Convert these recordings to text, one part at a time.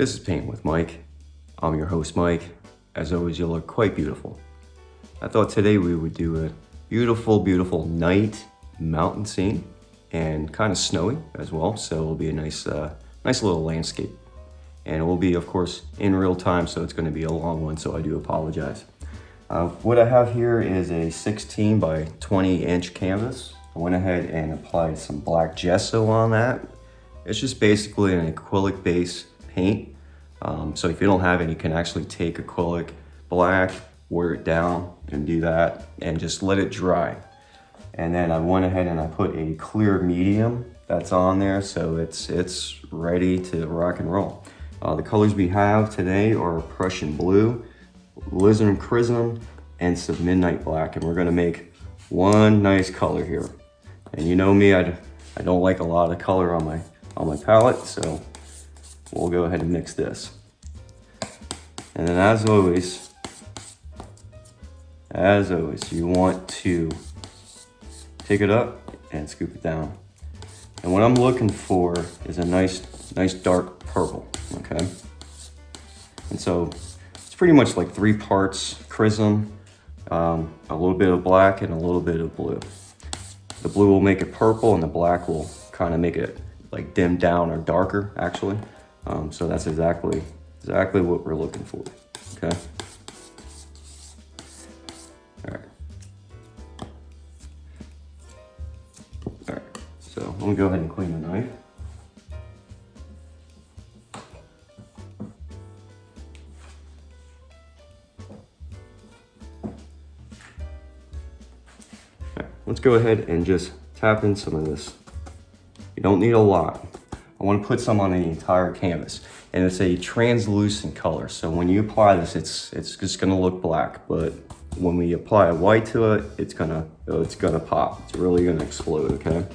This is Paint with Mike. I'm your host, Mike. As always, you look quite beautiful. I thought today we would do a beautiful night mountain scene and kind of snowy as well. So it'll be a nice little landscape. And it will be, of course, in real time, so it's going to be a long one, so I do apologize. What I have here is a 16 by 20 inch canvas. I went ahead and applied some black gesso on that. It's just basically an acrylic base paint. So if you don't have any, you can actually take acrylic black, wear it down and do that and just let it dry. And then I went ahead and I put a clear medium that's on there, so it's ready to rock and roll. The colors we have today are Prussian blue, Lizard Chrism, and some midnight black, and we're gonna make one nice color here. And you know me, I don't like a lot of color on my palette, so we'll go ahead and mix this. And then as always, you want to take it up and scoop it down. And what I'm looking for is a nice dark purple, okay? And so it's pretty much like 3 parts Chrism, a little bit of black and a little bit of blue. The blue will make it purple and the black will kind of make it like dim down or darker actually. So that's exactly what we're looking for, okay? All right, so let me go ahead and clean the knife. Let's go ahead and just tap in some of this. You don't need a lot. I want to put some on the entire canvas, and it's a translucent color. So when you apply this, it's just gonna look black, but when we apply a white to it, it's gonna pop. It's really gonna explode, okay?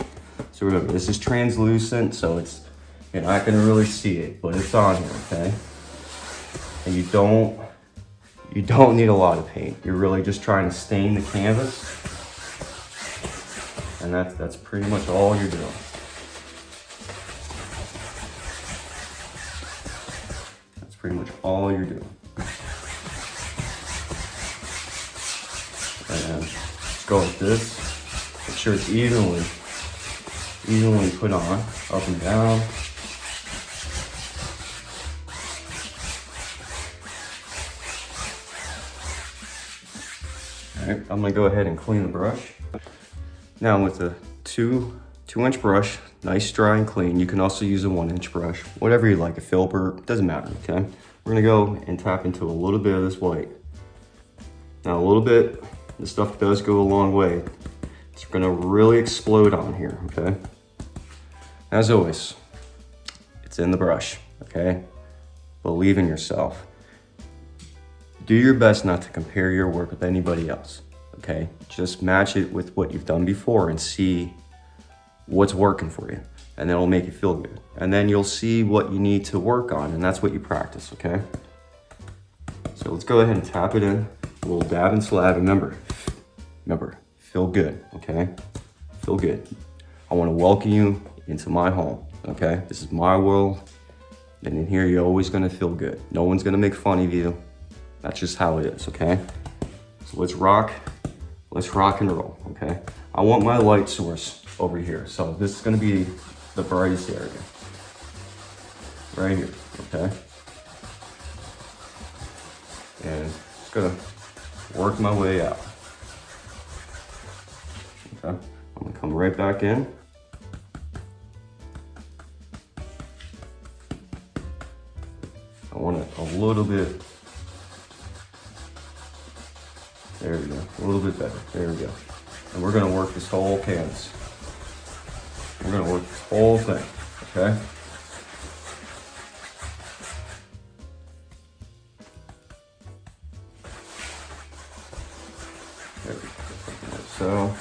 So remember, this is translucent, so you're not gonna really see it, but it's on here, okay? And you don't need a lot of paint. You're really just trying to stain the canvas. And that's pretty much all you're doing. That's pretty much all you're doing. And just go like this. Make sure it's evenly put on, up and down. All right, I'm gonna go ahead and clean the brush. Now with a 2-inch brush, nice, dry and clean. You can also use a 1-inch brush, whatever you like, a filbert, doesn't matter, okay? We're gonna go and tap into a little bit of this white. Now a little bit, this stuff does go a long way. It's gonna really explode on here, okay? As always, it's in the brush, okay? Believe in yourself. Do your best not to compare your work with anybody else. Okay, just match it with what you've done before and see what's working for you, and then it'll make you feel good. And then you'll see what you need to work on, and that's what you practice, okay? So let's go ahead and tap it in, a little dab and slab. Remember, feel good, okay? Feel good. I want to welcome you into my home, okay? This is my world, and in here you're always gonna feel good. No one's gonna make fun of you. That's just how it is, okay? So let's rock and roll, okay? I want my light source over here. So this is gonna be the brightest area. Right here, okay? And just gonna work my way out. Okay, I'm gonna come right back in. I want it a little bit. There we go, a little bit better, there we go. And we're gonna work this whole canvas. We're gonna work this whole thing, okay? There we go, like so.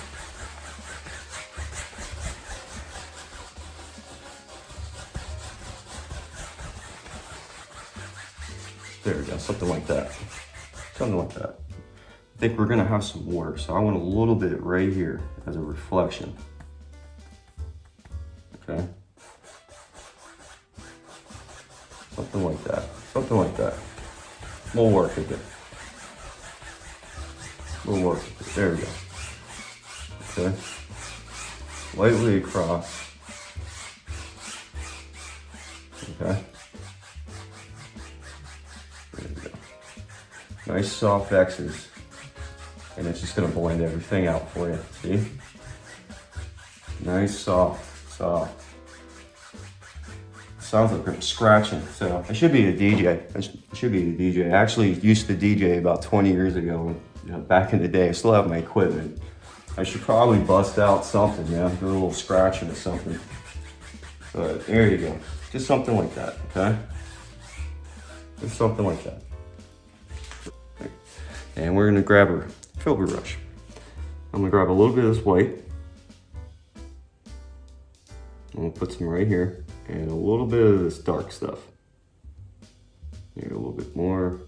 There we go, something like that. Something like that. I think we're gonna have some water, so I want a little bit right here as a reflection. Okay. Something like that. Something like that. We'll work with it. We'll work with it. There we go. Okay. Lightly across. Okay. There we go. Nice soft X's. And it's just gonna blend everything out for you. See? Nice, soft. Sounds like I'm scratching. So I should be a DJ. I should be a DJ. I actually used to DJ about 20 years ago. You know, back in the day, I still have my equipment. I should probably bust out something, do a little scratching or something. But there you go. Just something like that, okay? Just something like that. And we're gonna grab a filbert brush. I'm gonna grab a little bit of this white. I'm gonna put some right here and a little bit of this dark stuff. Here, a little bit more.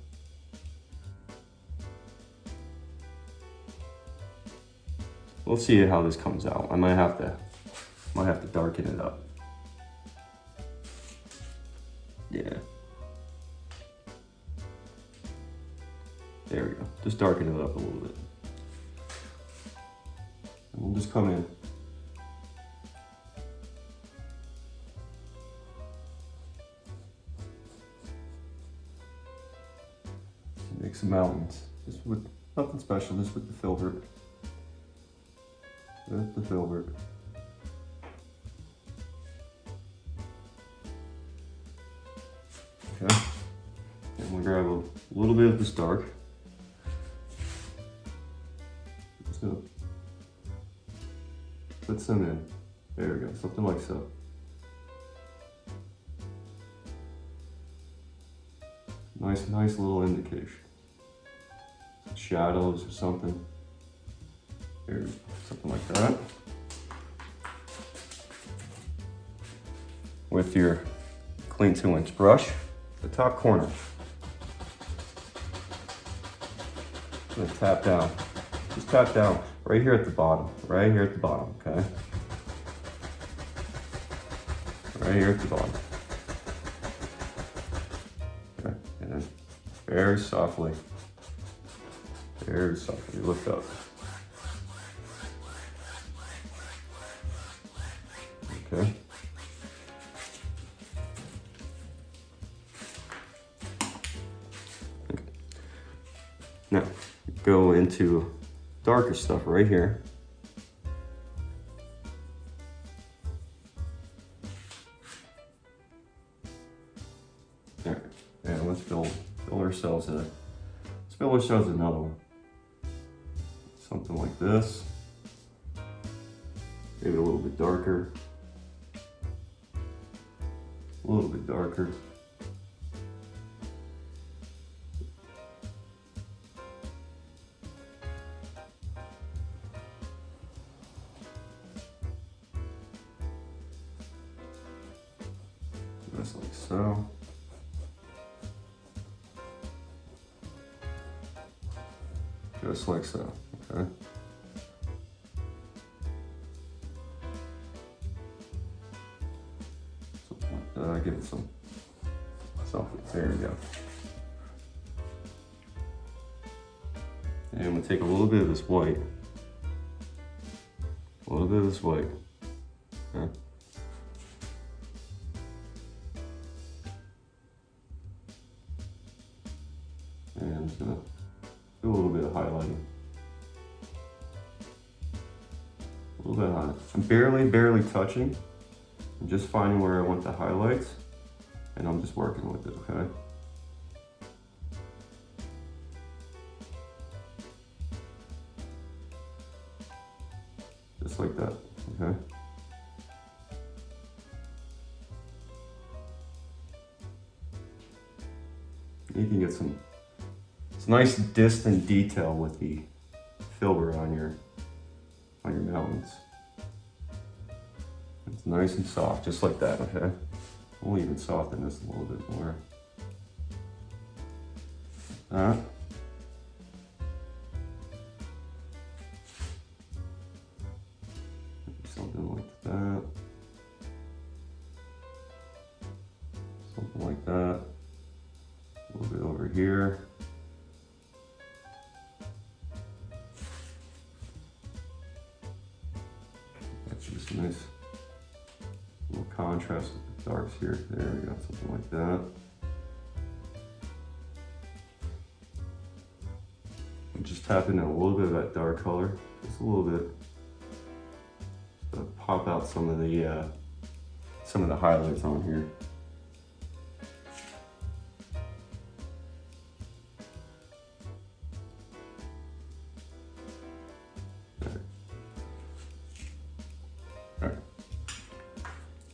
We'll see how this comes out. I might have to darken it up. Yeah. There we go. Just darken it up a little bit. And we'll just come in. Make some mountains. Just with nothing special, just with the filbert. With the filbert. Okay. And we'll grab a little bit of this dark. Just gonna put some in. There we go, something like so. Nice little indication. Shadows or something. Here, something like that. With your clean 2-inch brush, the top corner. I'm gonna tap down. Just tap down right here at the bottom. Right here at the bottom, okay? Right here at the bottom. Okay, and then very softly lift up. Okay. Now, go into darker stuff right here. There. And let's build ourselves another one. Something like this. Maybe a little bit darker. A little bit darker. Just like so. Just like so, okay? Something like that, give it something. There we go. And I'm gonna take a little bit of this white. Okay? And I'm just gonna do a little bit of highlighting. A little bit of highlight. I'm barely touching. I'm just finding where I want the highlights, and I'm just working with it, okay? Just like that, okay? You can get some nice distant detail with the filbert on your mountains. It's nice and soft, just like that, okay? We'll even soften this a little bit more. Something like that. Something like that. that. A little bit over here. That's just a nice little contrast with the darks here. There we go, something like that. And just tap in a little bit of that dark color, just a little bit, just to pop out some of the highlights on here.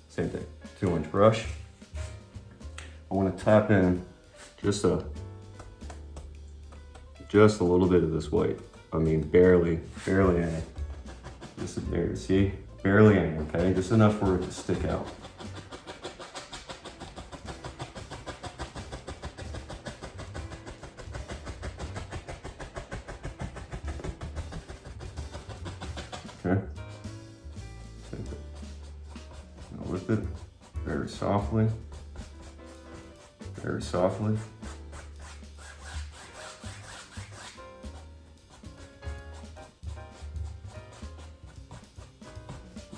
Same thing, 2-inch brush. I want to tap in just a little bit of this white. I mean, barely any. Just there, see? Barely any, okay? Just enough for it to stick out. Okay? Now lift it very softly. Very softly.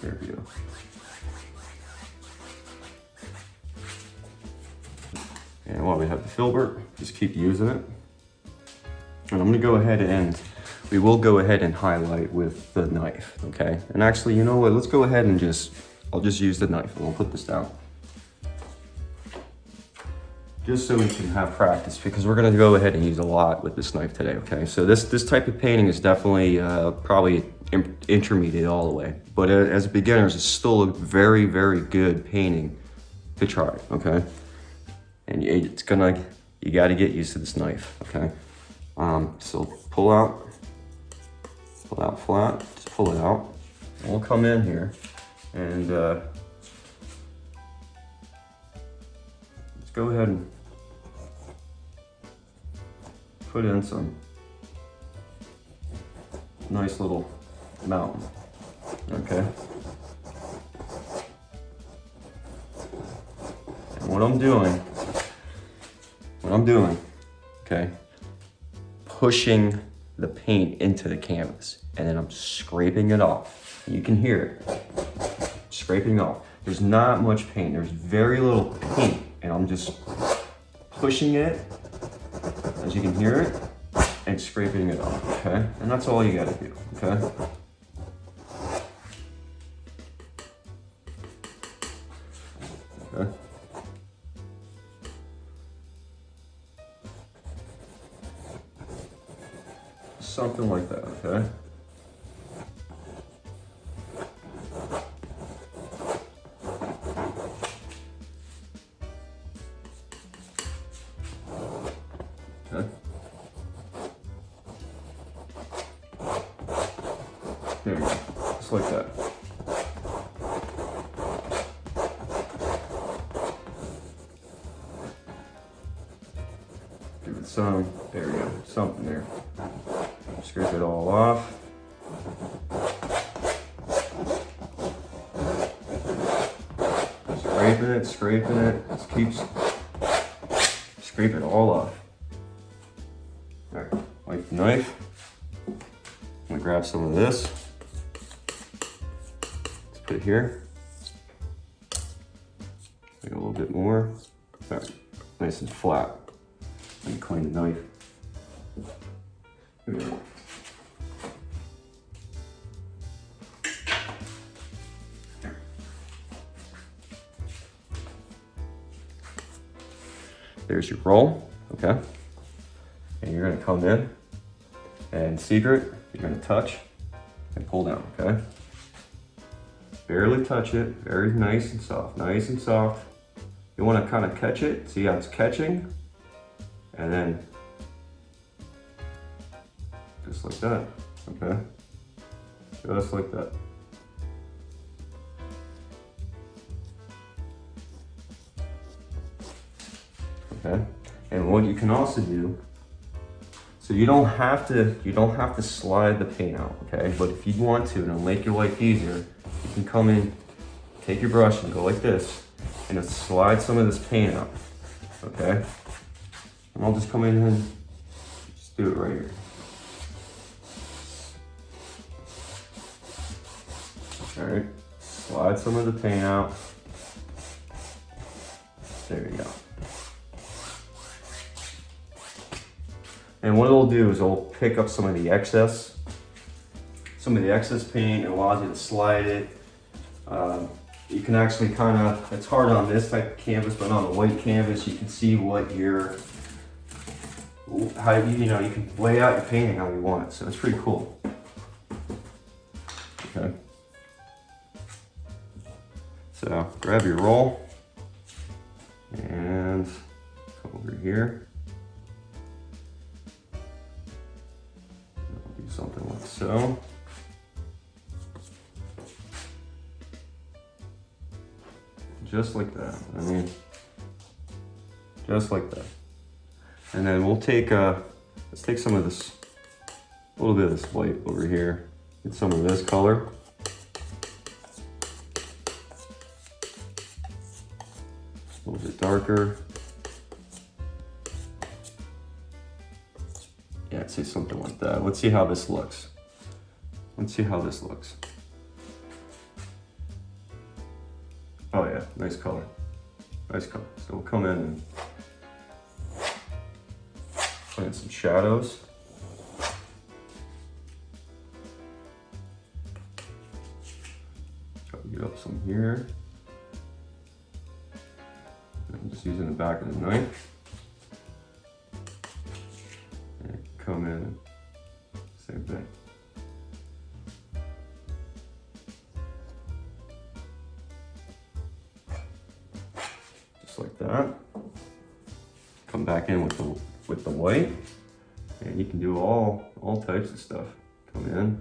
There we go. And while we have the filbert, just keep using it. And I'm gonna go ahead and, we will go ahead and highlight with the knife, okay? And actually, you know what, let's go ahead and I'll just use the knife and we'll put this down. Just so we can have practice, because we're gonna go ahead and use a lot with this knife today, okay? So this type of painting is definitely probably intermediate all the way. But as beginners, it's still a very, very good painting to try, okay? And you gotta get used to this knife, okay? So pull out flat, just pull it out. And we'll come in here and let's go ahead and put in some nice little mountain, okay? And what I'm doing, okay, pushing the paint into the canvas, and then I'm scraping it off. You can hear it, scraping off. There's not much paint, there's very little paint, and I'm just pushing it, as you can hear it, and scraping it off, okay? And that's all you gotta do, okay? Okay. Something like that, okay? Okay. There you go, just like that. Give it some, there we go, something there. Scrape it all off. Scraping it, just keeps scrape it all off. All right, wipe the knife. I'm gonna grab some of this. Let's put it here. Make a little bit more. All right, nice and flat. Let me clean the knife. Here we go. There's your roll, okay? And you're gonna come in and secret, you're gonna touch and pull down, okay? Barely touch it, very nice and soft, nice and soft. You wanna kind of catch it, see how it's catching? And then, just like that, okay? Just like that. Okay, and what you can also do, so you don't have to slide the paint out, okay? But if you want to, and it'll make your life easier, you can come in, take your brush and go like this, and just slide some of this paint out, okay? And I'll just come in and just do it right here. All right, slide some of the paint out. There you go. And what it'll do is it'll pick up some of the excess paint. It allows you to slide it. You can actually kind of, it's hard on this type of canvas, but on the white canvas, you can see what you can lay out your painting how you want it. So it's pretty cool. Okay. So grab your roll and come over here. I'll do something like so. Just like that. I mean, just like that. And then we'll take, let's take some of this, a little bit of this white over here. Get some of this color. A little bit darker. Yeah, I'd say something like that. Let's see how this looks. Let's see how this looks. Oh yeah, nice color. Nice color. So we'll come in and put in some shadows. Try to get up some here. I'm just using the back of the knife. And come in, same thing. Just like that. Come back in with the white, and you can do all types of stuff. Come in.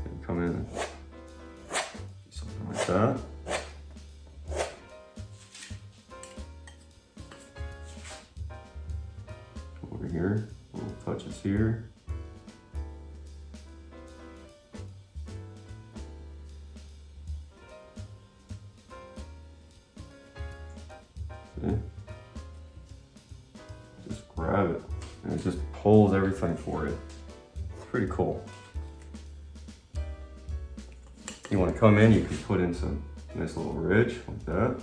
And come in and do something like that. Come over here, little touches here. Okay. Just grab it, and it just pulls everything for you. It's pretty cool. You want to come in, you can put in some nice little ridge like that.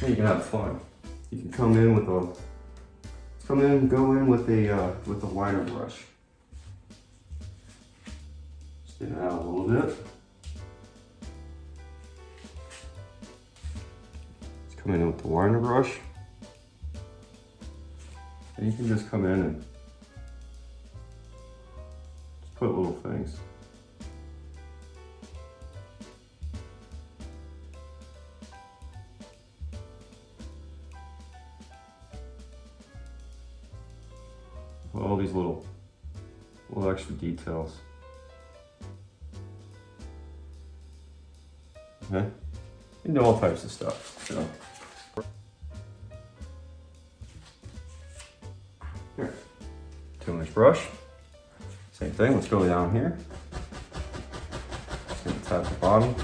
And you can have fun. You can come in with go in with a liner brush. Thin it out a little bit. Just come in with the liner brush. And you can just come in and just put little things. All these little extra details. Okay, you can do all types of stuff. So, here, 2-inch brush. Same thing. Let's go down here. Just gonna tap the bottom.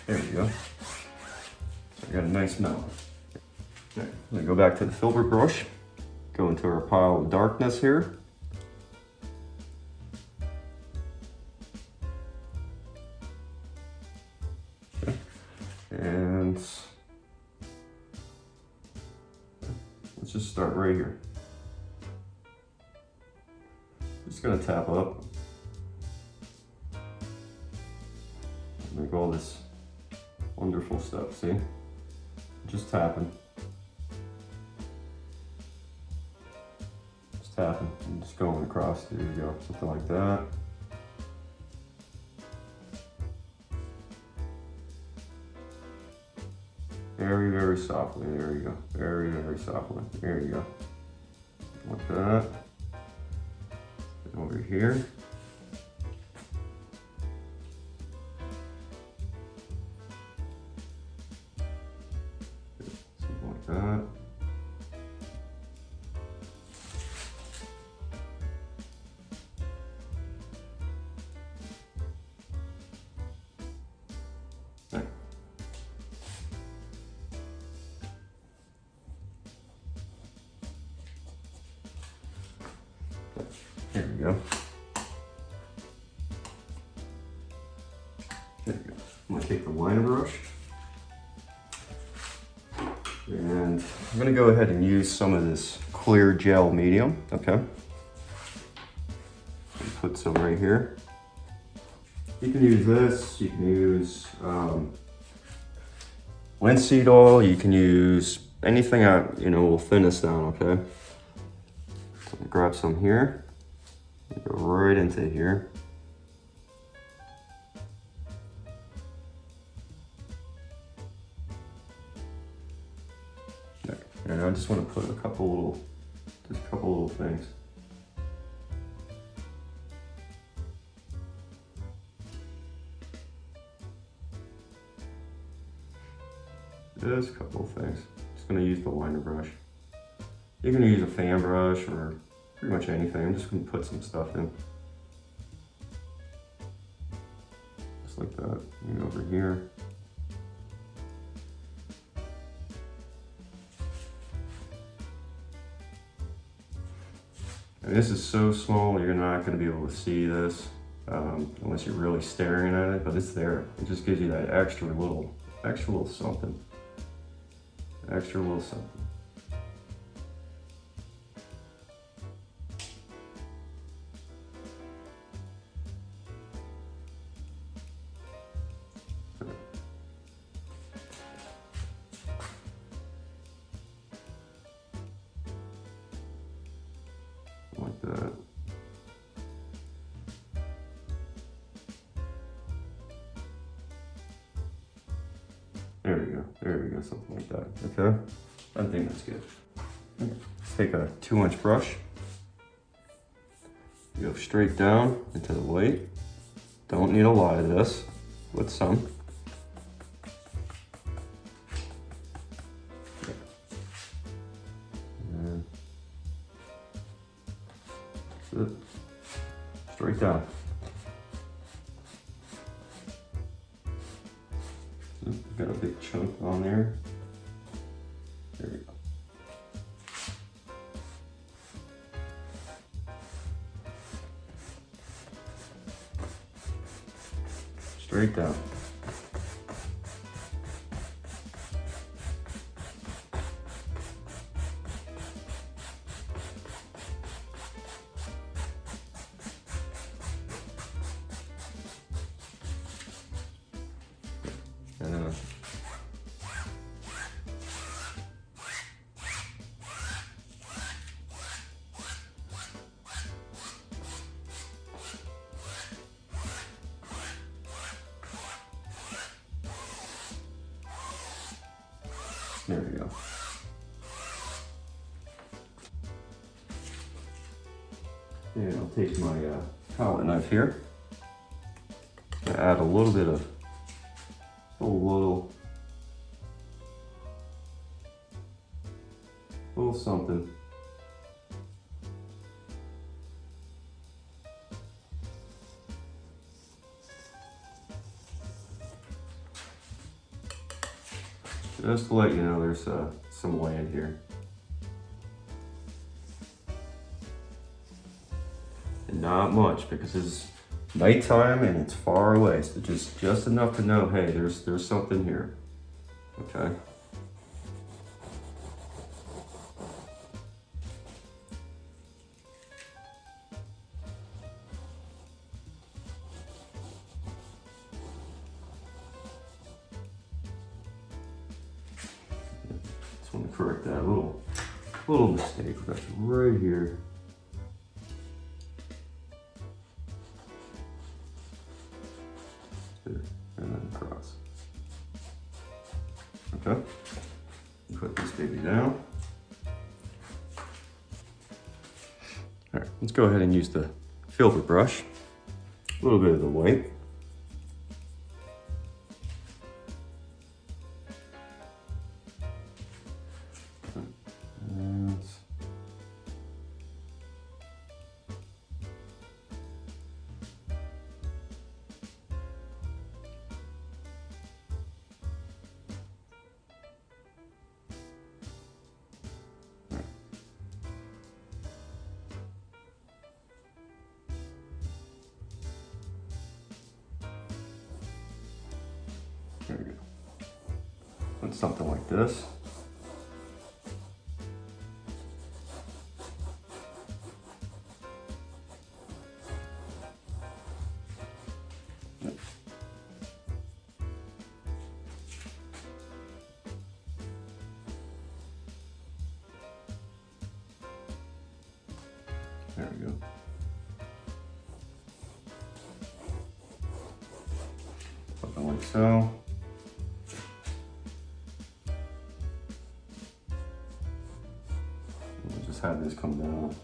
There we go. So we got a nice melt. Okay, I'm gonna go back to the filbert brush, go into our pile of darkness here. Okay. And let's just start right here. Just gonna tap up. Make all this wonderful stuff, see? Just tapping. Just tapping and just going across, there you go, something like that. Very, very softly, there you go. Very, very softly, there you go. Like that. And over here. Something like that. Okay. There we go. There we go. I'm gonna take the liner brush and I'm gonna go ahead and use some of this clear gel medium, okay? And put some right here. You can use this, you can use linseed oil, you can use anything that, you know, will thin us down, okay? So grab some here. Go right into here. There. And I just want to put a couple little things. Just a couple of things. Just going to use the liner brush. You're going to use a fan brush or pretty much anything. I'm just going to put some stuff in. Just like that. And over here. And this is so small, you're not going to be able to see this unless you're really staring at it, but it's there. It just gives you that extra little something. Extra little something. Like that. There we go, something like that, okay? I think that's good. Let's take a 2-inch brush. Go straight down into the white. Don't need a lot of this, with some. And that's it. Straight down. Got a big chunk on there. There we go. Straight down. And there we go. And I'll take my palette knife here. Add a little bit of little something. Just to let you know there's some land here. And not much because it's nighttime and it's far away. So just enough to know, hey, there's something here. Okay. correct that little mistake. That's right here. There, and then across. Okay. Put this baby down. All right, let's go ahead and use the filbert brush. A little bit of the white. And there we go. Put something like this. There we go. Something like so. We'll just have this come down.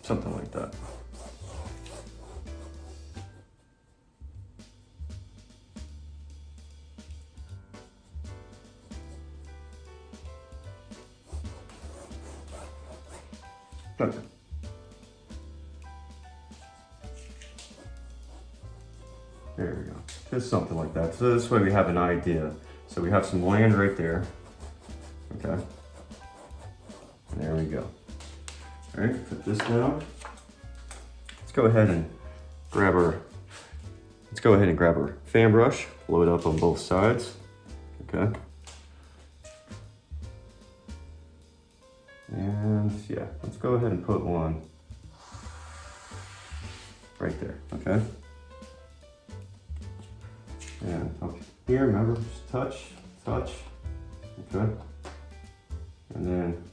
Something like that. Okay. There we go. Just something like that. So this way we have an idea. So we have some land right there. Okay. There we go. All right, put this down. Let's go ahead and grab our fan brush, blow it up on both sides. Okay. And yeah, let's go ahead and put one right there, okay? And up here, remember, just touch, okay? And then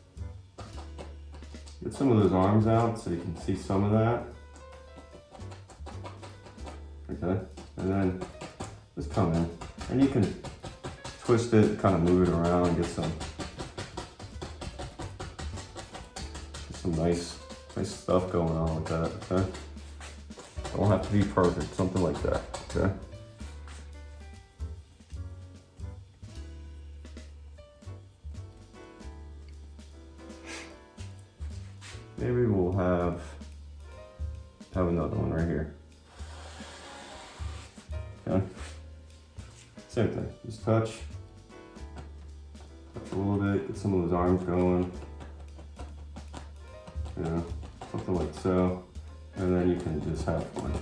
get some of those arms out so you can see some of that. Okay, and then just come in, and you can twist it, kind of move it around, get some nice stuff going on with that, okay? Don't have to be perfect, something like that, okay? Maybe we'll have another one right here. Okay? Same thing, just touch a little bit, get some of those arms going. You know, something like so, and then you can just have fun.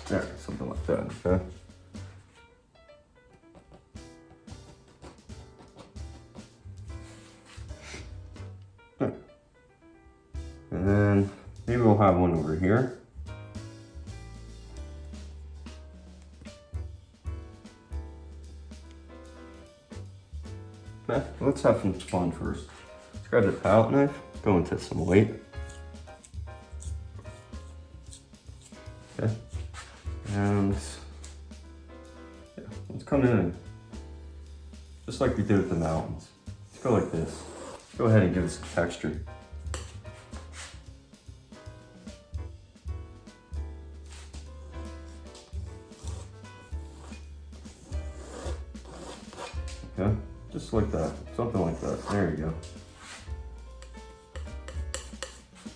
There, something like that, okay? And then maybe we'll have one over here. Okay, let's have some fun first. Let's grab the palette knife, go into some white. Okay, and yeah, let's come in just like we did with the mountains. Let's go like this. Go ahead and give it some texture. Okay, just like that, something like that. There you go.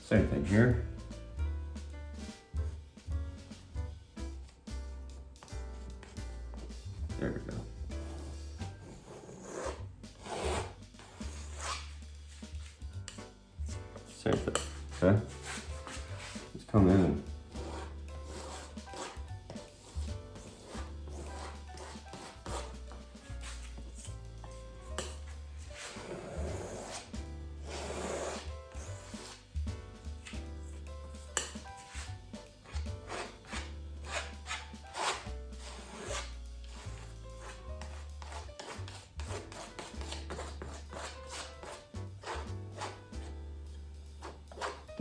Same thing here. There we go. Same thing, okay? Just come in and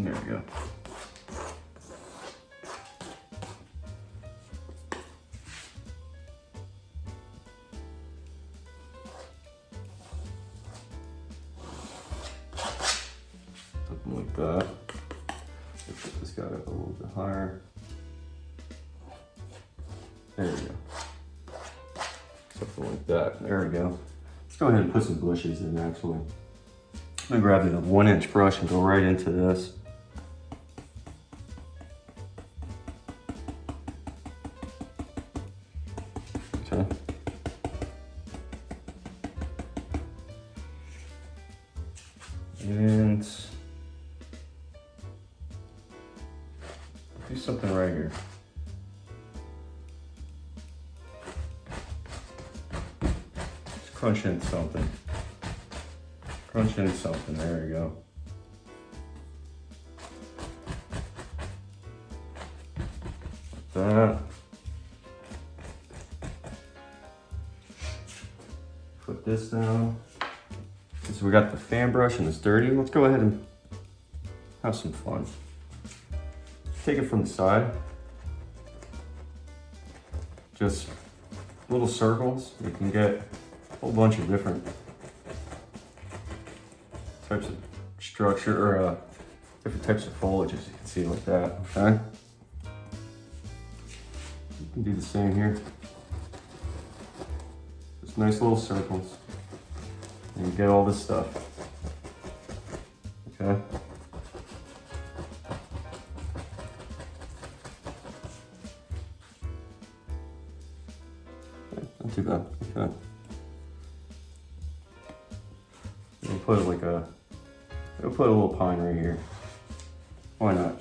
There we go. Something like that. Let's put this guy up a little bit higher. There we go. Something like that. There we go. Let's go ahead and put some bushes in actually. I'm gonna grab the 1-inch brush and go right into this. Okay. And do something right here. Just crunch in something. Crunch in something, there you go. Like that. Put this down. So we got the fan brush and it's dirty. Let's go ahead and have some fun. Take it from the side. Just little circles. You can get a whole bunch of different types of structure or different types of foliage, as you can see, like that. Okay. You can do the same here. Just nice little circles. And you get all this stuff. Okay. Not too bad. Okay. We'll put like we'll put a little pine right here. Why not?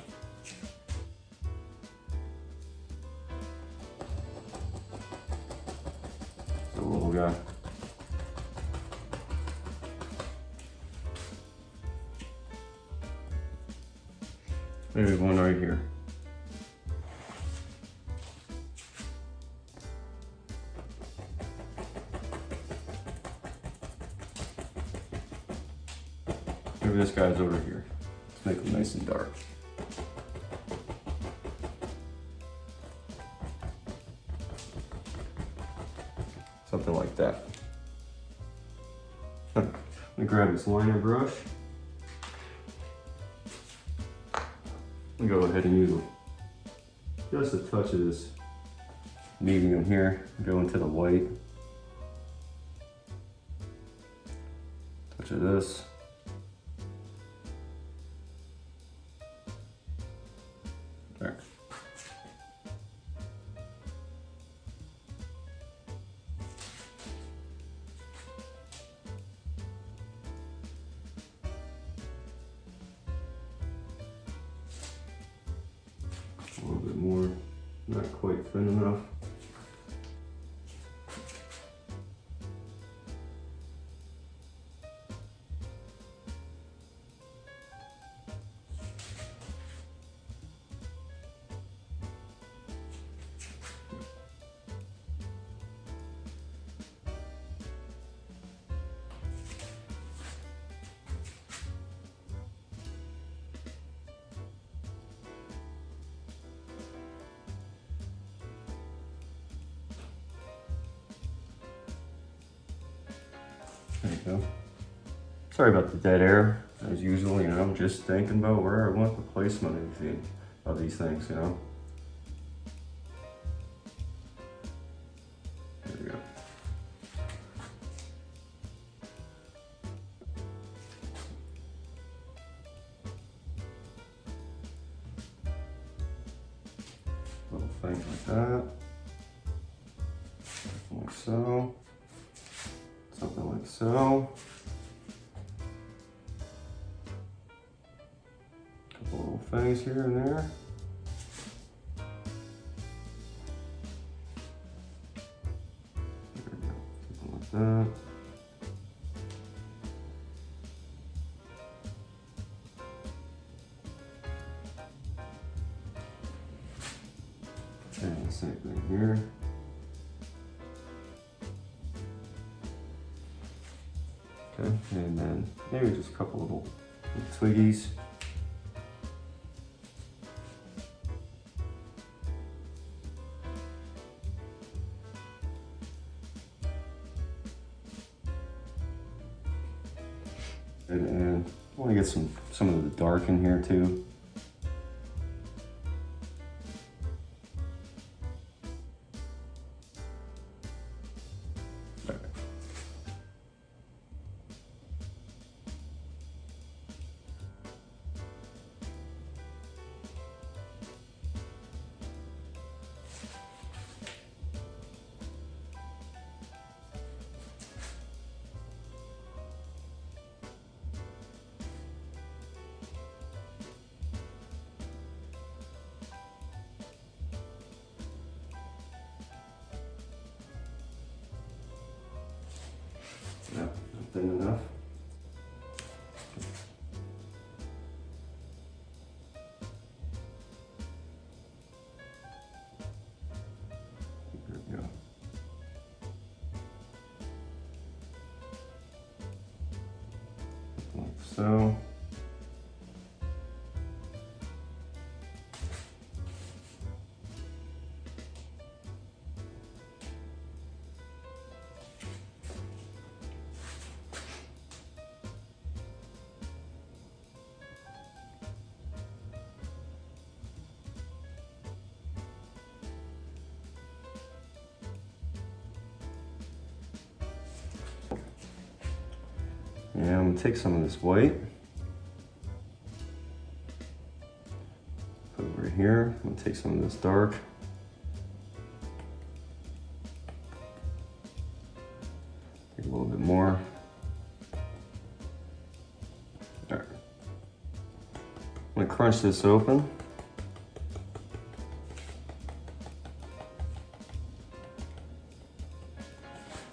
The little guy. Maybe one right here. Maybe this guy's over here. Let's make him nice and dark. Something like that. Let me grab this liner brush. I'm gonna go ahead and use just a touch of this medium here. Go into the white. Touch of this. There. A little bit more, not quite thin enough. There you go. Sorry about the dead air. As usual, you know, I'm just thinking about where I want the placement of these things, you know. There we go. Little things like that. Like so. Something like so. Couple little things here and there. There we go. Something like that. And the same thing here. Okay, and then maybe just a couple little twiggies. And I want to get some of the dark in here too. No, not thin enough. There we go. Like so. And I'm gonna take some of this white, put it over here. I'm gonna take some of this dark. Take a little bit more. All right. I'm gonna crunch this open.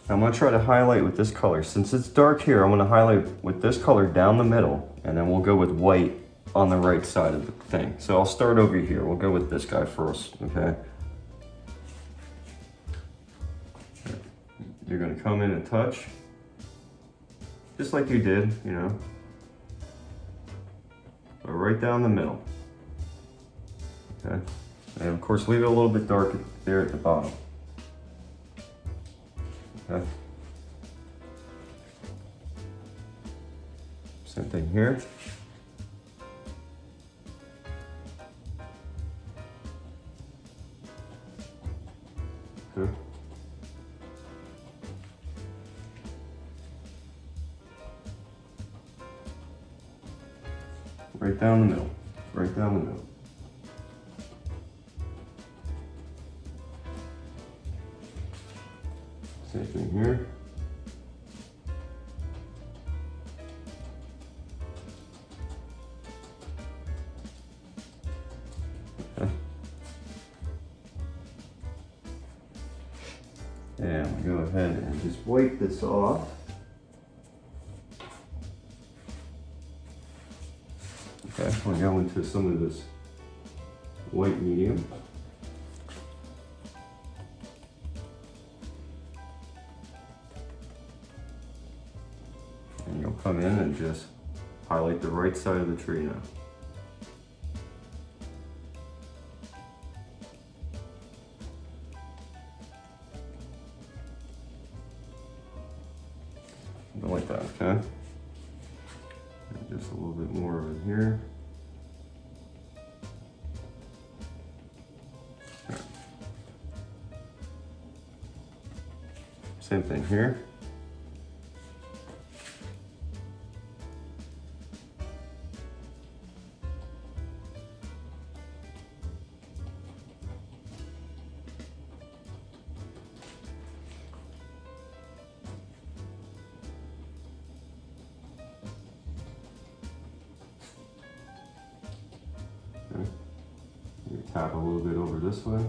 I'm gonna try to highlight with this color. Since it's dark here, I'm gonna highlight with this color down the middle, and then we'll go with white on the right side of the thing. So I'll start over here. We'll go with this guy first, okay? You're gonna come in and touch, just like you did, you know. But right down the middle, okay? And of course, leave it a little bit dark there at the bottom. Okay. Same thing here. Okay. Right down the middle. Right down the middle. Same thing here. Okay. And we go ahead and just wipe this off. Okay, we'll go into some of this white medium. And you'll come in and just highlight the right side of the tree now. Something like that, okay? And just a little bit more over here. Okay. Same thing here. Okay. You tap a little bit over this way.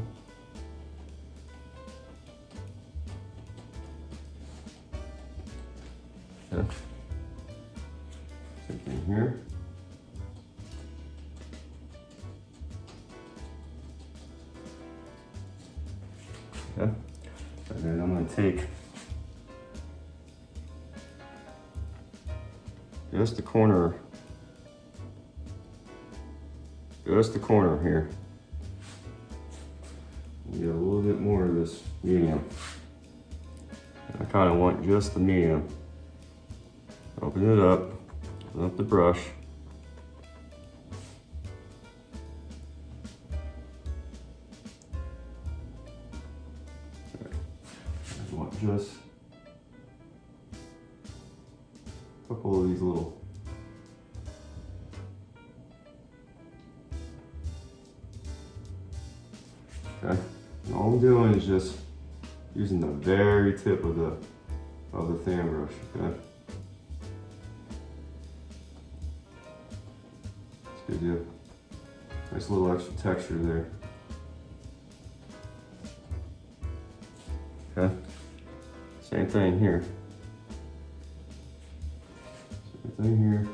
Okay. Same thing here. Okay. And then I'm going to take just the corner here. Get a little bit more of this medium. I kind of want just the medium. Open it up, Open up the brush. I want just a couple of these little okay. And all I'm doing is just using the very tip of the fan brush, okay? This gives you a nice little extra texture there. Okay. Same thing here. Same thing here.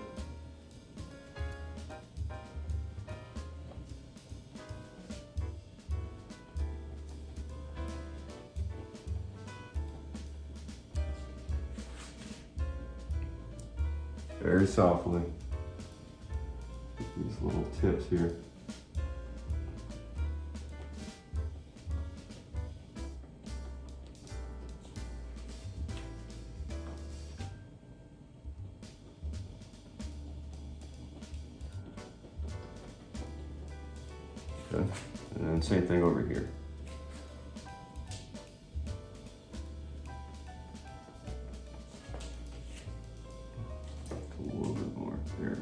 Very softly. These little tips here. Okay, and then same thing over here. A little bit more there.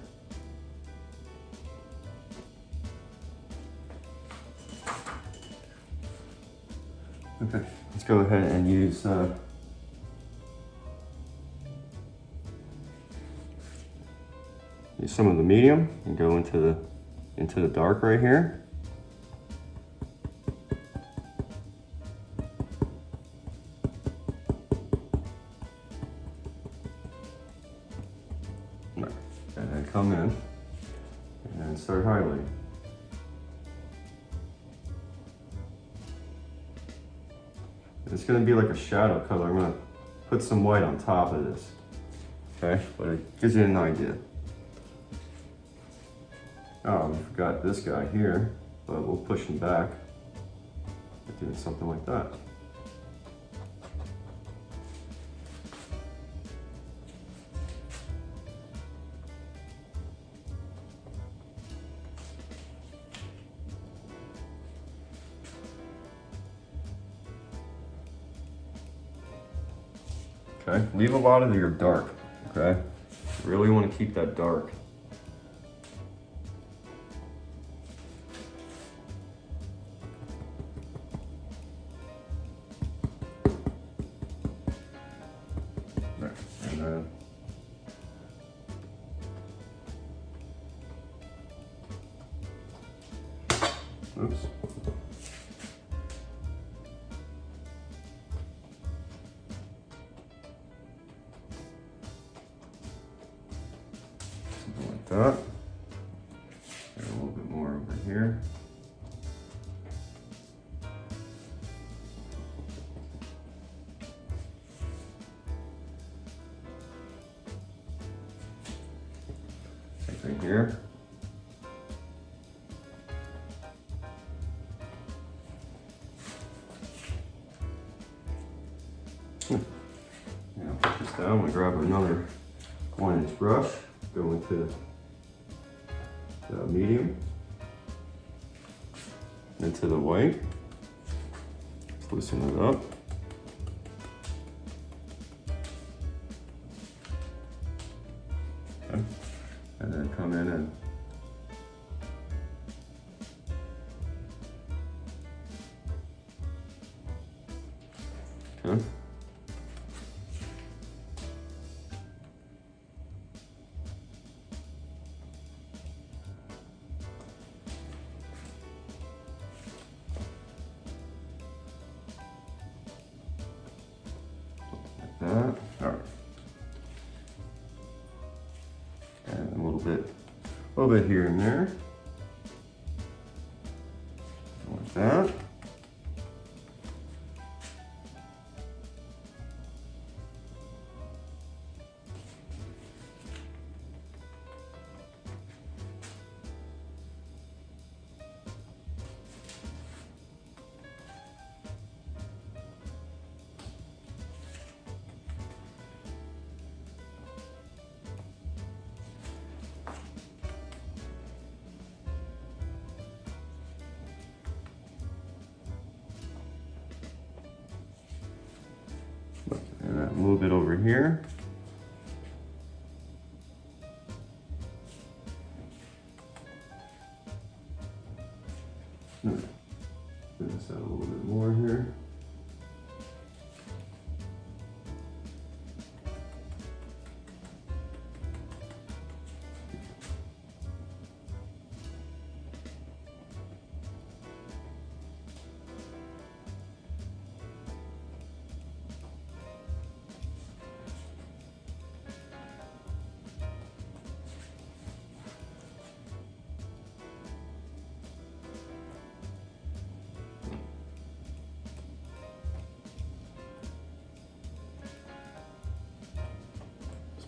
Okay, let's go ahead and use some of the medium and go into the dark right here. And then come in and start highlighting. It's going to be like a shadow color. I'm going to put some white on top of this. Okay, but it gives you an idea. Oh, we forgot this guy here, but we'll push him back. Doing something like that. Okay, leave a lot of your dark, okay? You really want to keep that dark. There, and then oops. That. And a little bit more over here. Same thing here. Now put this down. I'm gonna grab another 1-inch brush, go into medium into the white. Let's loosen it up. Okay. And then come in and okay. That. All right. And a little bit here and there. Like that. little bit over here. Clean this out a little bit more here.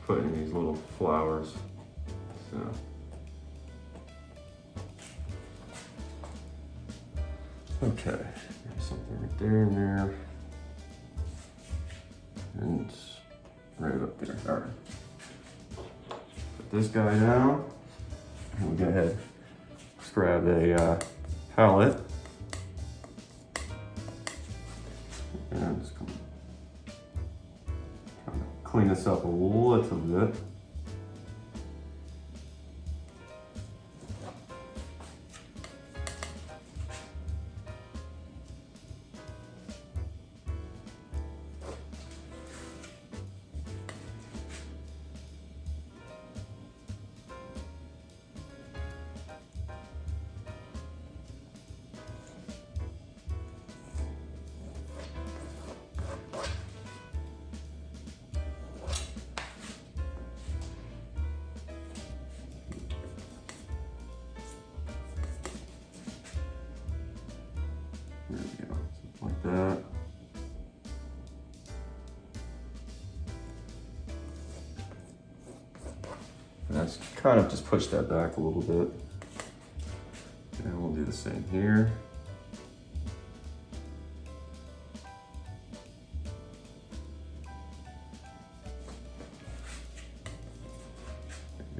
Put in these little flowers. So okay, there's something right there and there. And right up there. Alright. Put this guy down. And we'll go ahead. Let's grab a palette. And just come clean this up a little bit. There we go, something like that. And that's kind of just push that back a little bit. And we'll do the same here.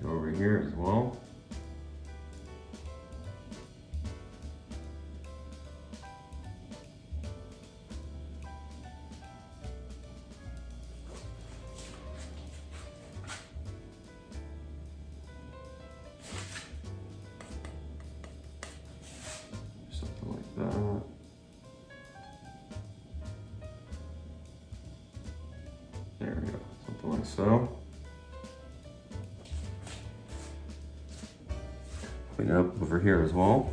Go over here as well. That. There we go, something like so. Clean it up over here as well.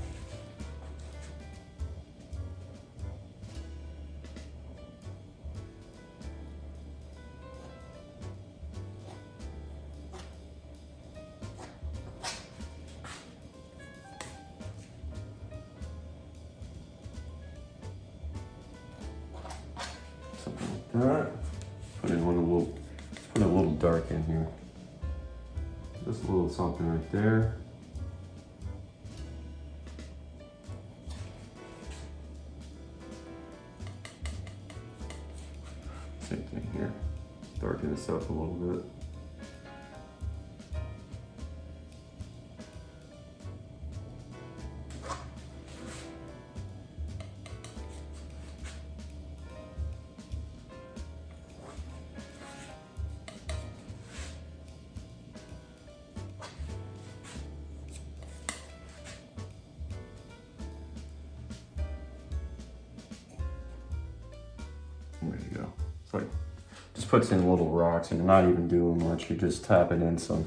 That. Put a little dark in here. Just a little something right there. Same thing here. Darken this up a little bit. There you go. It's like, just puts in little rocks and you're not even doing much. You're just tapping in some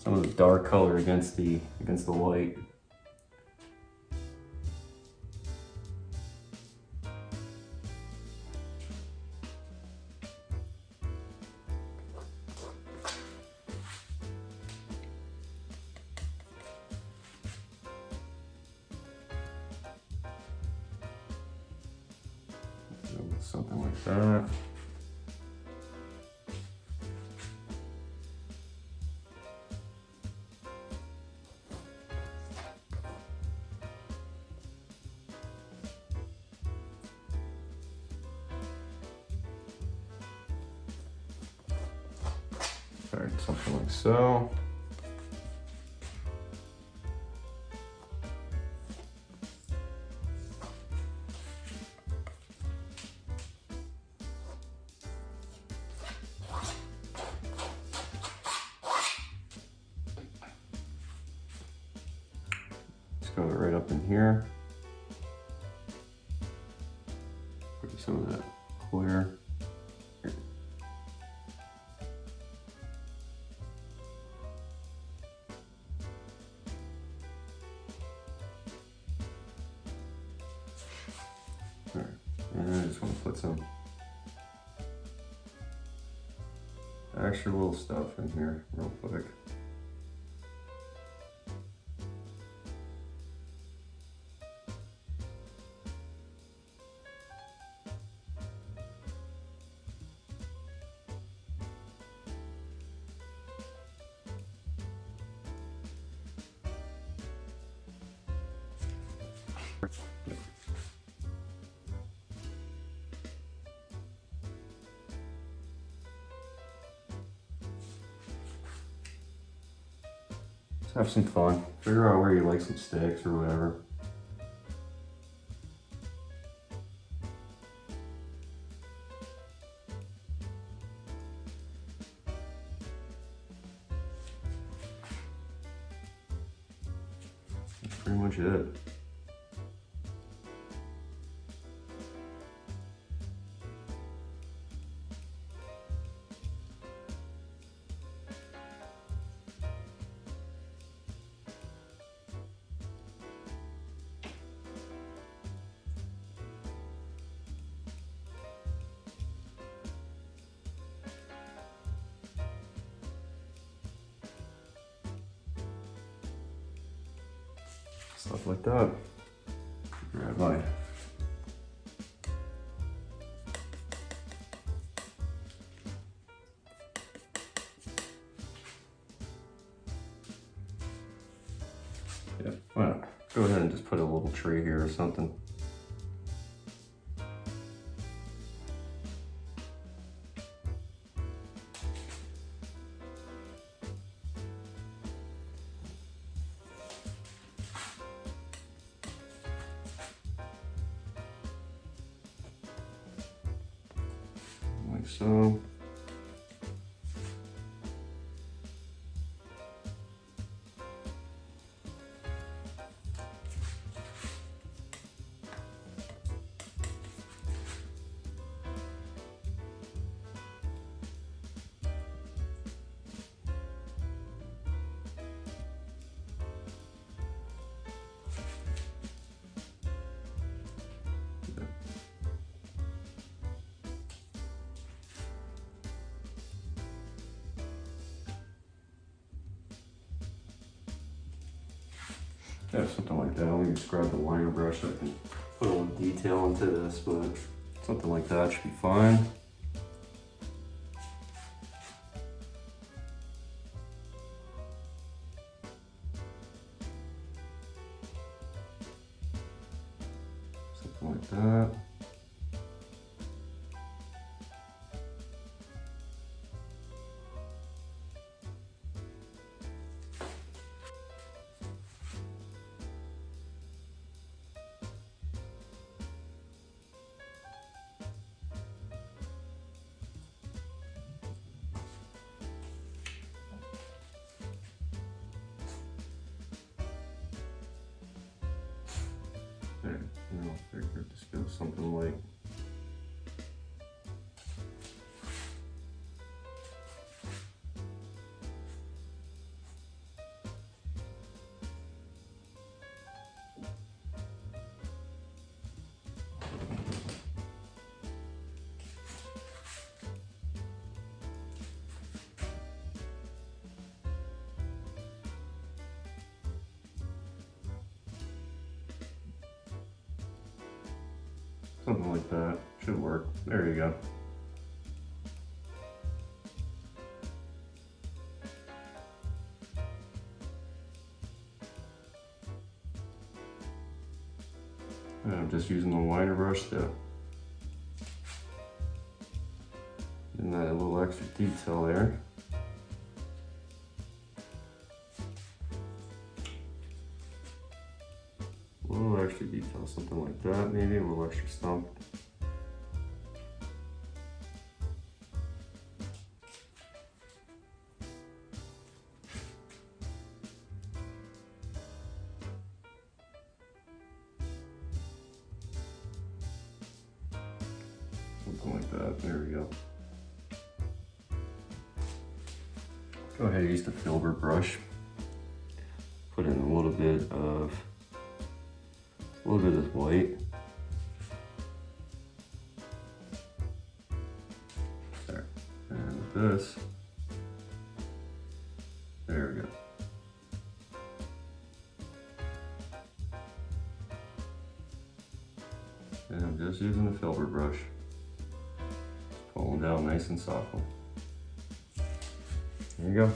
of the dark color against the light. Something like that. All right, something like so. Just go right up in here. Put some of that clear. There. And I just want to put some extra little stuff in here real quick. Just have some fun. Figure out where you like some sticks or whatever. That's pretty much it. Stuff like that. Grab my why not? Go ahead and just put a little tree here or something. Like so. Yeah, something like that. Let me just grab the liner brush so I can put a little detail into this, but something like that should be fine. Something like that. There, you know, figure just go something like something like that. Should work. There you go. And I'm just using the liner brush to give that a little extra detail there. A little extra detail, something like that, maybe a little extra stump. something like that. There we go. Go ahead and use the filbert brush. Put in a little bit of white. There. And with this, there we go. And I'm just using the filbert brush. Just pulling down nice and softly. There you go.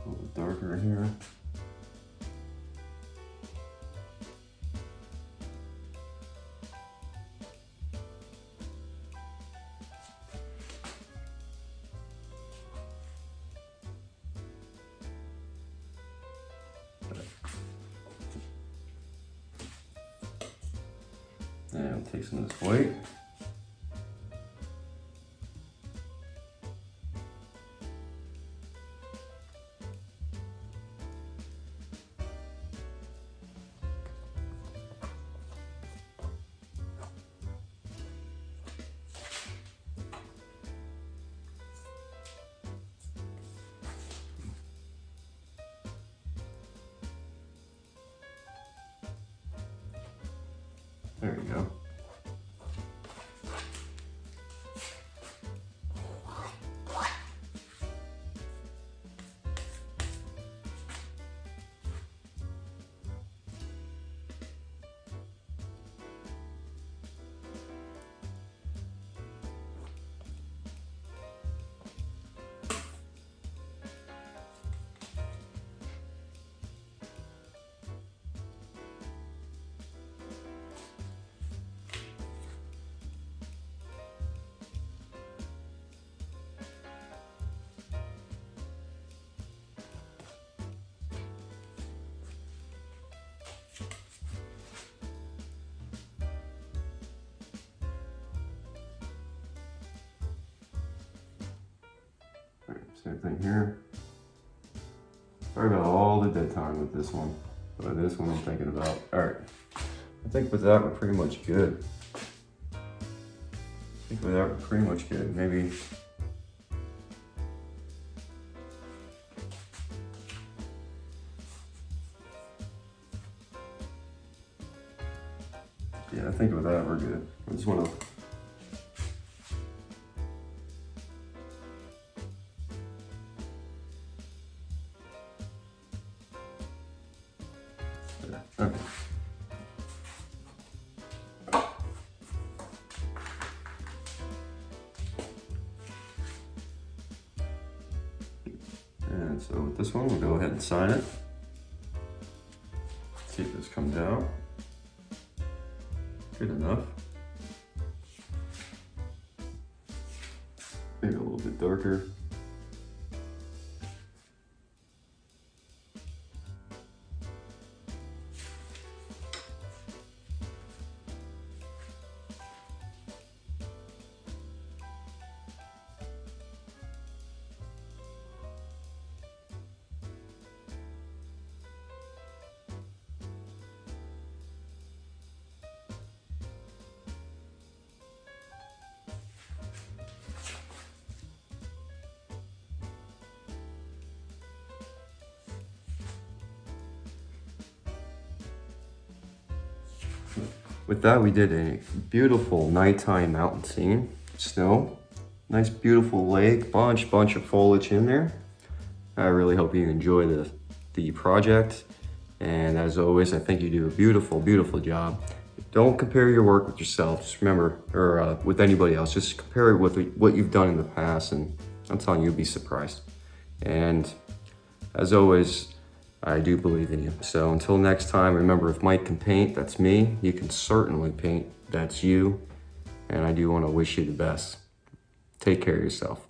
A little darker here. And take some of this white. There you go. Same thing here. Sorry about all the dead time with this one, but this one I'm thinking about. All right, I think with that we're pretty much good. Maybe yeah, I think with that we're good. I just want to okay. And so with this one, we'll go ahead and sign it. See if this comes out. Good enough. Maybe a little bit darker. With that, we did a beautiful nighttime mountain scene. Snow, nice beautiful lake, bunch of foliage in there. I really hope you enjoy the project. And as always, I think you do a beautiful job. Don't compare your work with yourself. Just remember, or with anybody else, just compare it with what you've done in the past, and I'm telling you, you'll be surprised. And as always, I do believe in you. So until next time, remember, if Mike can paint, that's me. You can certainly paint, that's you. and I do want to wish you the best. Take care of yourself.